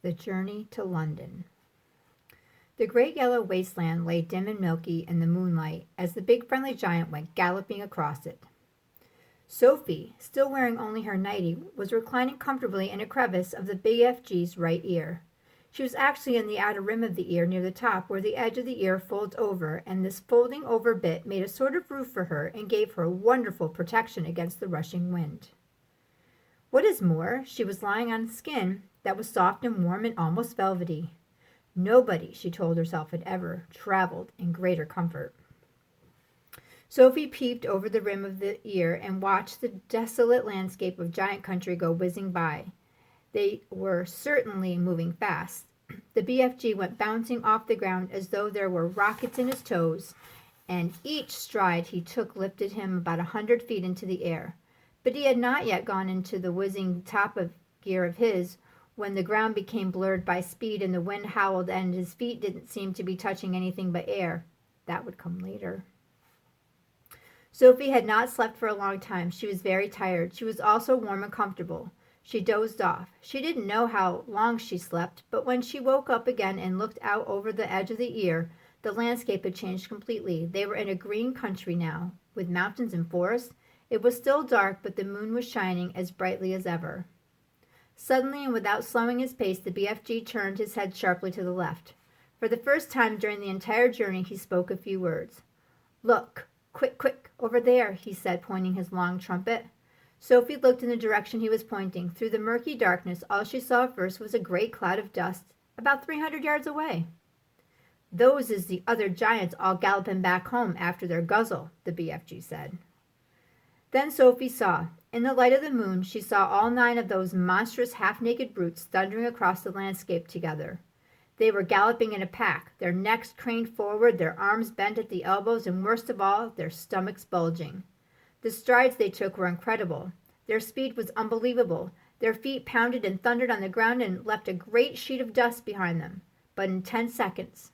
The Journey to London. The great yellow wasteland lay dim and milky in the moonlight as the big friendly giant went galloping across it. Sophie, still wearing only her nightie, was reclining comfortably in a crevice of the BFG's right ear. She was actually in the outer rim of the ear near the top where the edge of the ear folds over, and this folding over bit made a sort of roof for her and gave her wonderful protection against the rushing wind. What is more, she was lying on skin that was soft and warm and almost velvety. Nobody, she told herself, had ever traveled in greater comfort. Sophie peeped over the rim of the ear and watched the desolate landscape of giant country go whizzing by. They were certainly moving fast. The BFG went bouncing off the ground as though there were rockets in his toes, and each stride he took lifted him about 100 feet into the air. But he had not yet gone into the whizzing top of gear of his when the ground became blurred by speed and the wind howled and his feet didn't seem to be touching anything but air. That would come later. Sophie had not slept for a long time. She was very tired. She was also warm and comfortable. She dozed off. She didn't know how long she slept, but when she woke up again and looked out over the edge of the ear, the landscape had changed completely. They were in a green country now, with mountains and forests. It was still dark, but the moon was shining as brightly as ever. Suddenly, and without slowing his pace, the BFG turned his head sharply to the left. For the first time during the entire journey, he spoke a few words. "Look, quick, quick, over there," he said, pointing his long trumpet. Sophie looked in the direction he was pointing. Through the murky darkness, all she saw at first was a great cloud of dust, about 300 yards away. "Those is the other giants all galloping back home after their guzzle," the BFG said. Then Sophie saw. In the light of the moon, she saw all 9 of those monstrous half-naked brutes thundering across the landscape together. They were galloping in a pack, their necks craned forward, their arms bent at the elbows, and worst of all, their stomachs bulging. The strides they took were incredible. Their speed was unbelievable. Their feet pounded and thundered on the ground and left a great sheet of dust behind them. But in 10 seconds,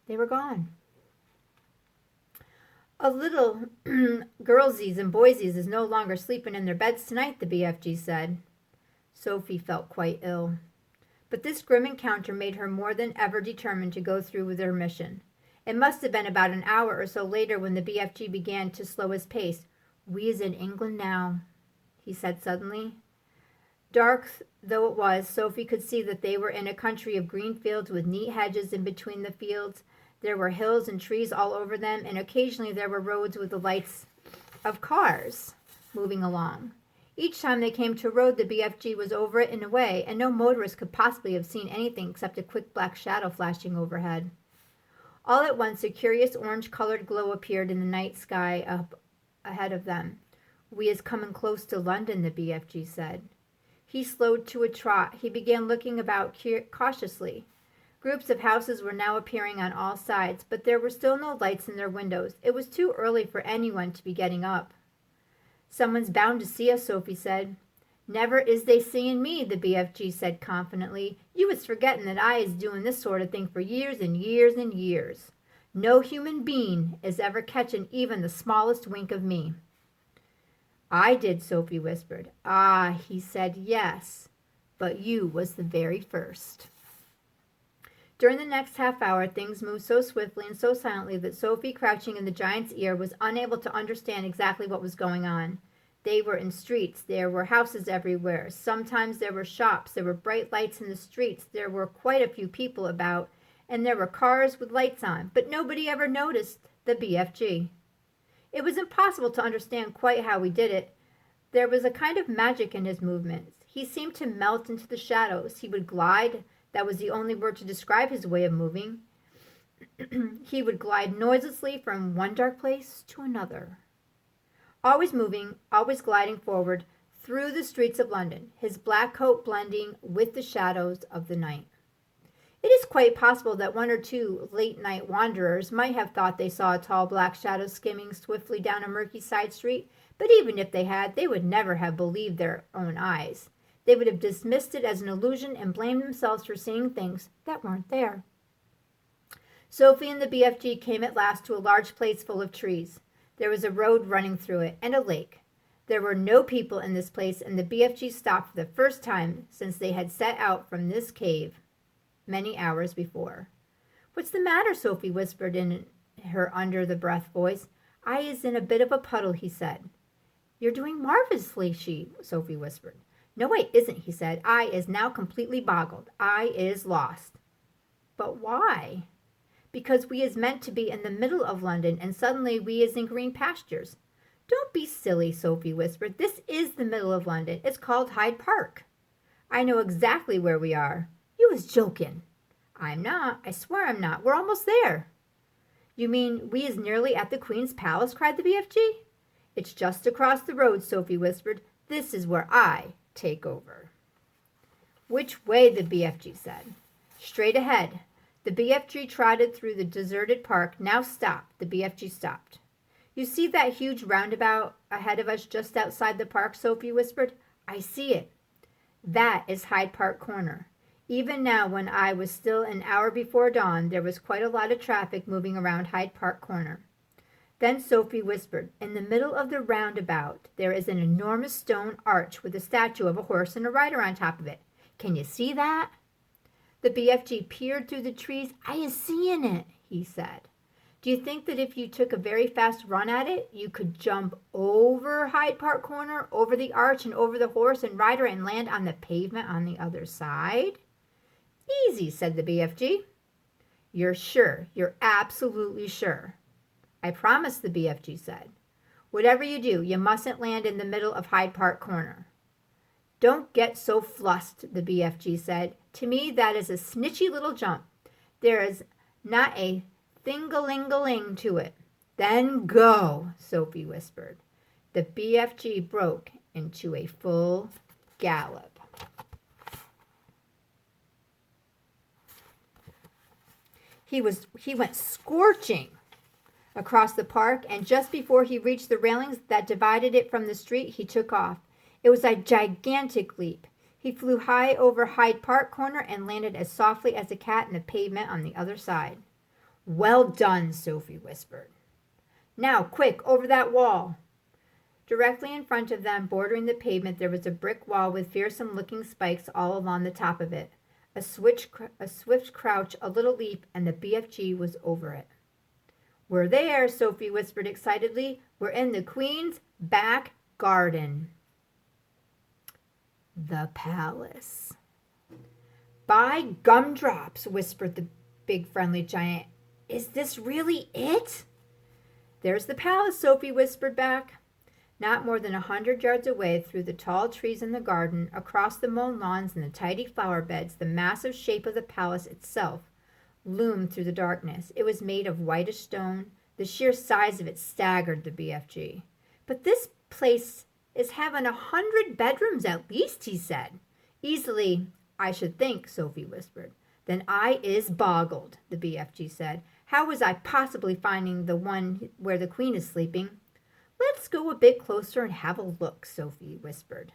they were gone. "A little girlsies and boysies is no longer sleeping in their beds tonight," the BFG said. Sophie felt quite ill. But this grim encounter made her more than ever determined to go through with her mission. It must have been about an hour or so later when the BFG began to slow his pace. "We is in England now," he said suddenly. Dark though it was, Sophie could see that they were in a country of green fields with neat hedges in between the fields. There were hills and trees all over them, and occasionally there were roads with the lights of cars moving along. Each time they came to a road, the BFG was over it and away, and no motorist could possibly have seen anything except a quick black shadow flashing overhead. All at once, a curious orange-colored glow appeared in the night sky up ahead of them. "We is coming close to London," the BFG said. He slowed to a trot. He began looking about cautiously. Groups of houses were now appearing on all sides, but there were still no lights in their windows. It was too early for anyone to be getting up. "Someone's bound to see us," Sophie said. "Never is they seeing me," the BFG said confidently. "You is forgetting that I is doing this sort of thing for years and years and years. No human being is ever catching even the smallest wink of me." "I did," Sophie whispered. "Ah," he said, "yes, but you was the very first." During the next half hour, things moved so swiftly and so silently that Sophie, crouching in the giant's ear, was unable to understand exactly what was going on. They were in streets. There were houses everywhere. Sometimes there were shops. There were bright lights in the streets. There were quite a few people about, and there were cars with lights on, but nobody ever noticed the BFG. It was impossible to understand quite how he did it. There was a kind of magic in his movements. He seemed to melt into the shadows. He would glide. That was the only word to describe his way of moving. He would glide noiselessly from one dark place to another. Always moving, always gliding forward through the streets of London, his black coat blending with the shadows of the night. It is quite possible that 1 or 2 late-night wanderers might have thought they saw a tall black shadow skimming swiftly down a murky side street, but even if they had, they would never have believed their own eyes. They would have dismissed it as an illusion and blamed themselves for seeing things that weren't there. Sophie and the BFG came at last to a large place full of trees. There was a road running through it, and a lake. There were no people in this place, and the BFG stopped for the first time since they had set out from this cave. many hours before. "What's the matter?" Sophie whispered in her under-the-breath voice. "I is in a bit of a puddle," he said. "You're doing marvelously," Sophie whispered. "No, I isn't," he said. "I is now completely boggled. I is lost." "But why?" "Because we is meant to be in the middle of London, and suddenly we is in green pastures." "Don't be silly," Sophie whispered. "This is the middle of London. It's called Hyde Park." "I know exactly where we are." "You was joking." "I'm not. I swear I'm not. We're almost there." "You mean we is nearly at the Queen's Palace?" cried the BFG. "It's just across the road," Sophie whispered. "This is where I take over." "Which way?" the BFG said. "Straight ahead." The BFG trotted through the deserted park. "Now stop." The BFG stopped. "You see that huge roundabout ahead of us just outside the park?" Sophie whispered. "I see it." "That is Hyde Park Corner." Even now, when I was still an hour before dawn, there was quite a lot of traffic moving around Hyde Park Corner. Then Sophie whispered, "In the middle of the roundabout there is an enormous stone arch with a statue of a horse and a rider on top of it. Can you see that?" The BFG peered through the trees. "I is seeing it," he said. "Do you think that if you took a very fast run at it, you could jump over Hyde Park Corner, over the arch, and over the horse and rider and land on the pavement on the other side?" "Easy," said the BFG. "You're sure? You're absolutely sure?" "I promise," the BFG said. "Whatever you do, you mustn't land in the middle of Hyde Park Corner." "Don't get so flussed," the BFG said. "To me that is a snitchy little jump. There is not a thing-a-ling-a-ling to it." "Then go," Sophie whispered. The BFG broke into a full gallop. He went scorching across the park, and just before he reached the railings that divided it from the street, he took off. It was a gigantic leap. He flew high over Hyde Park Corner and landed as softly as a cat in the pavement on the other side. "Well done," Sophie whispered. "Now, quick, over that wall." Directly in front of them, bordering the pavement, there was a brick wall with fearsome-looking spikes all along the top of it. A swift crouch, a little leap, and the BFG was over it. "We're there," Sophie whispered excitedly. "We're in the Queen's back garden." The palace. "By gumdrops," whispered the big friendly giant. "Is this really it?" "There's the palace," Sophie whispered back. Not more than 100 yards away, through the tall trees in the garden, across the mown lawns and the tidy flower beds, the massive shape of the palace itself loomed through the darkness. It was made of whitish stone. The sheer size of it staggered the BFG. "But this place is having 100 bedrooms at least," he said. "Easily, I should think," Sophie whispered. "Then I is boggled," the BFG said. "How was I possibly finding the one where the Queen is sleeping?" "Let's go a bit closer and have a look," Sophie whispered.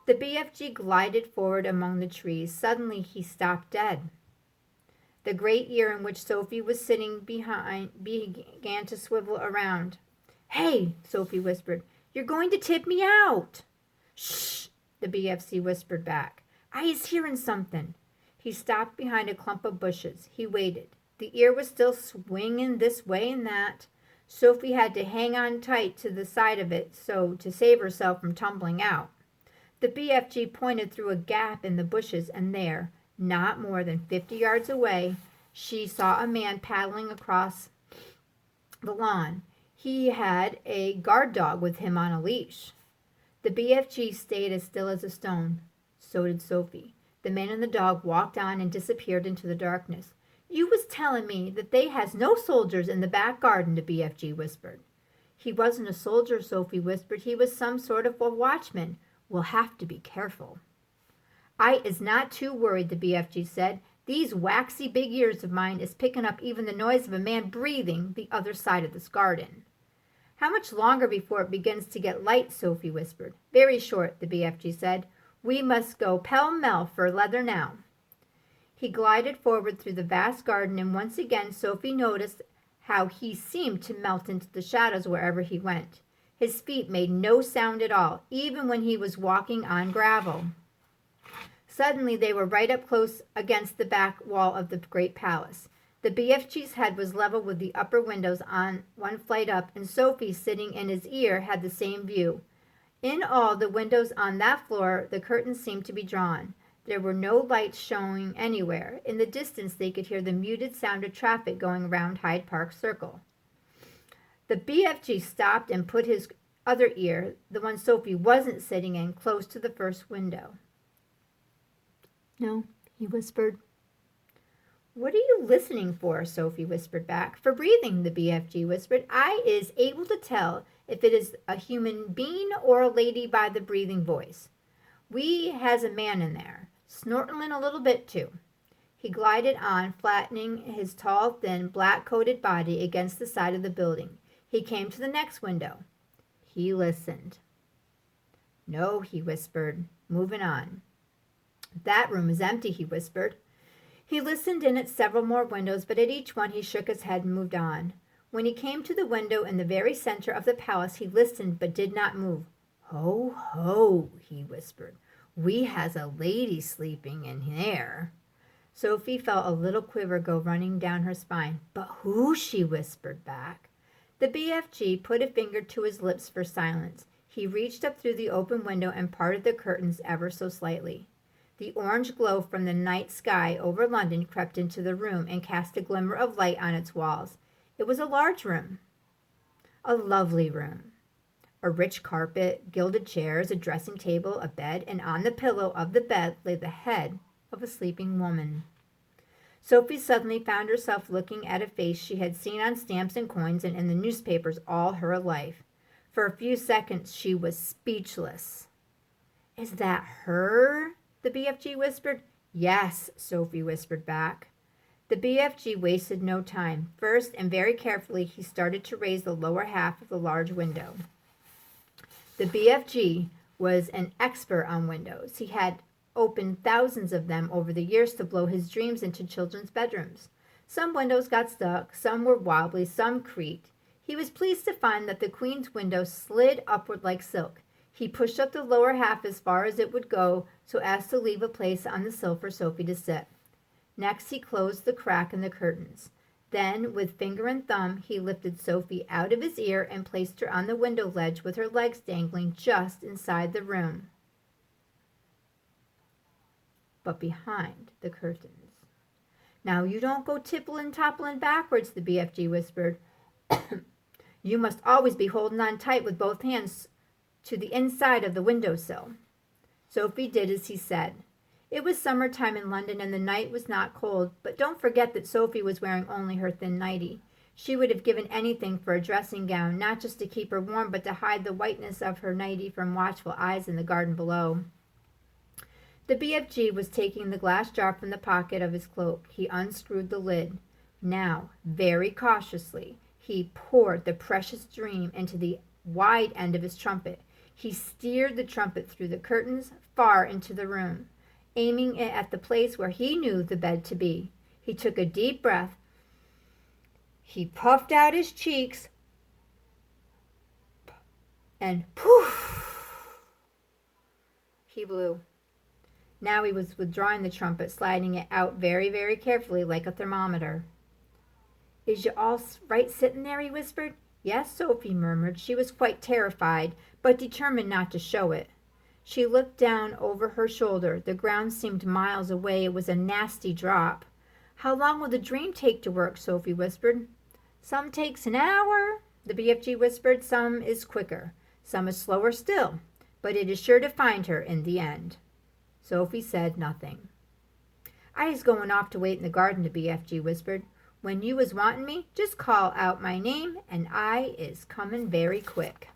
The BFG glided forward among the trees. Suddenly he stopped dead. The great ear in which Sophie was sitting behind began to swivel around. "Hey," Sophie whispered, "you're going to tip me out." "Shh," the BFG whispered back. "I is hearing something." He stopped behind a clump of bushes. He waited. The ear was still swinging this way and that. Sophie had to hang on tight to the side of it so to save herself from tumbling out. The BFG pointed through a gap in the bushes, and there, not more than 50 yards away, she saw a man paddling across the lawn. He had a guard dog with him on a leash. The BFG stayed as still as a stone. So did Sophie. The man and the dog walked on and disappeared into the darkness. "You was telling me that they has no soldiers in the back garden," the BFG whispered. "He wasn't a soldier," Sophie whispered. "He was some sort of a watchman. We'll have to be careful." "I is not too worried," the BFG said. "These waxy big ears of mine is picking up even the noise of a man breathing the other side of this garden." "How much longer before it begins to get light?" Sophie whispered. "Very short," the BFG said. "We must go pell-mell for leather now." He glided forward through the vast garden, and once again Sophie noticed how he seemed to melt into the shadows wherever he went. His feet made no sound at all, even when he was walking on gravel. Suddenly they were right up close against the back wall of the great palace. The BFG's head was level with the upper windows on one flight up, and Sophie, sitting in his ear, had the same view. In all the windows on that floor, the curtains seemed to be drawn. There were no lights showing anywhere. In the distance they could hear the muted sound of traffic going around Hyde Park Circle. The BFG stopped and put his other ear, the one Sophie wasn't sitting in, close to the first window. "No," he whispered. "What are you listening for?" Sophie whispered back. "For breathing," the BFG whispered. "I is able to tell if it is a human being or a lady by the breathing voice. We has a man in there, snortling a little bit too." He glided on, flattening his tall, thin, black-coated body against the side of the building. He came to the next window. He listened. "No," he whispered, moving on. "That room is empty," he whispered. He listened in at several more windows, but at each one he shook his head and moved on. When he came to the window in the very center of the palace, he listened but did not move. "Ho, ho," he whispered. "We has a lady sleeping in there." Sophie felt a little quiver go running down her spine. "But who?" she whispered back. The BFG put a finger to his lips for silence. He reached up through the open window and parted the curtains ever so slightly. The orange glow from the night sky over London crept into the room and cast a glimmer of light on its walls. It was a large room, a lovely room. A rich carpet, gilded chairs, a dressing table, a bed, and on the pillow of the bed lay the head of a sleeping woman. Sophie suddenly found herself looking at a face she had seen on stamps and coins and in the newspapers all her life. For a few seconds she was speechless. "Is that her?" the BFG whispered. "Yes," Sophie whispered back. The BFG wasted no time. First, and very carefully, he started to raise the lower half of the large window. The BFG was an expert on windows. He had opened thousands of them over the years to blow his dreams into children's bedrooms. Some windows got stuck, some were wobbly, some creaked. He was pleased to find that the Queen's window slid upward like silk. He pushed up the lower half as far as it would go so as to leave a place on the sill for Sophie to sit. Next he closed the crack in the curtains. Then, with finger and thumb, he lifted Sophie out of his ear and placed her on the window ledge with her legs dangling just inside the room, but behind the curtains. "Now you don't go tippling-toppling backwards," the BFG whispered. "You must always be holding on tight with both hands to the inside of the windowsill." Sophie did as he said. It was summertime in London and the night was not cold, but don't forget that Sophie was wearing only her thin nightie. She would have given anything for a dressing gown, not just to keep her warm, but to hide the whiteness of her nightie from watchful eyes in the garden below. The BFG was taking the glass jar from the pocket of his cloak. He unscrewed the lid. Now, very cautiously, he poured the precious dream into the wide end of his trumpet. He steered the trumpet through the curtains far into the room, aiming it at the place where he knew the bed to be. He took a deep breath. He puffed out his cheeks, and poof, he blew. Now he was withdrawing the trumpet, sliding it out very, very carefully like a thermometer. "Is you all right sitting there?" he whispered. "Yes," Sophie murmured. She was quite terrified, but determined not to show it. She looked down over her shoulder. The ground seemed miles away. It was a nasty drop. "How long will the dream take to work?" Sophie whispered. "Some takes an hour," the BFG whispered. "Some is quicker. Some is slower still. But it is sure to find her in the end." Sophie said nothing. "I is going off to wait in the garden," the BFG whispered. "When you is wanting me, just call out my name, and I is coming very quick."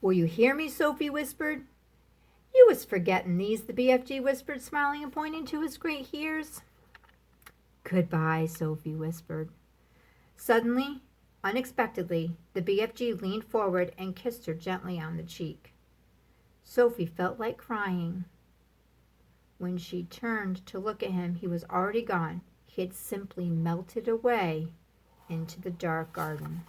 "Will you hear me?" Sophie whispered. "You was forgetting these," the BFG whispered, smiling and pointing to his great ears. "Goodbye," Sophie whispered. Suddenly, unexpectedly, the BFG leaned forward and kissed her gently on the cheek. Sophie felt like crying. When she turned to look at him, he was already gone. He had simply melted away into the dark garden.